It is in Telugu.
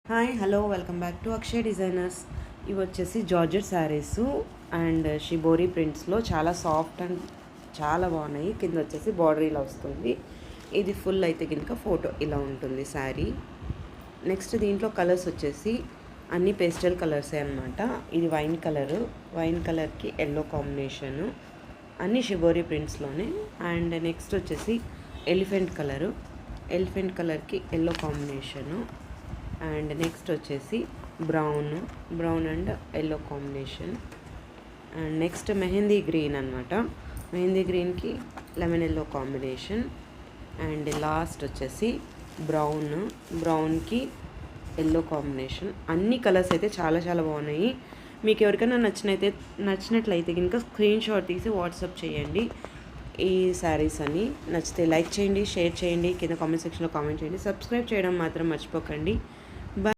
Hi hello welcome back to Akshay designers. ఇవి వచ్చేసి జార్జెట్ శారీస్ అండ్ షిబోరి ప్రింట్స్లో చాలా సాఫ్ట్ అండ్ చాలా బాగున్నాయి. కింద వచ్చేసి బార్డర్ ఇలా వస్తుంది. ఇది ఫుల్ అయితే కనుక ఫోటో ఇలా ఉంటుంది శారీ. నెక్స్ట్ దీంట్లో కలర్స్ వచ్చేసి అన్ని పేస్టల్ కలర్సే అనమాట. ఇది వైన్ కలర్కి ఎల్లో కాంబినేషను, అన్ని షిబోరి ప్రింట్స్లోనే. అండ్ నెక్స్ట్ వచ్చేసి ఎలిఫెంట్ కలర్కి ఎల్లో కాంబినేషను. అండ్ నెక్స్ట్ వచ్చేసి brown and yellow combination. And next mehndi green అనమాట. మెహందీ గ్రీన్కి lemon yellow combination. And last వచ్చేసి బ్రౌన్కి ఎల్లో కాంబినేషన్. అన్ని కలర్స్ అయితే చాలా చాలా బాగున్నాయి. మీకు ఎవరికైనా నచ్చినట్లయితే కనుక స్క్రీన్ షాట్ తీసి వాట్సాప్ చేయండి. ఈ శారీస్ అని నచ్చితే లైక్ చేయండి, షేర్ చేయండి, కింద కామెంట్ సెక్షన్లో కామెంట్ చేయండి. సబ్స్క్రైబ్ చేయడం మాత్రం మర్చిపోకండి.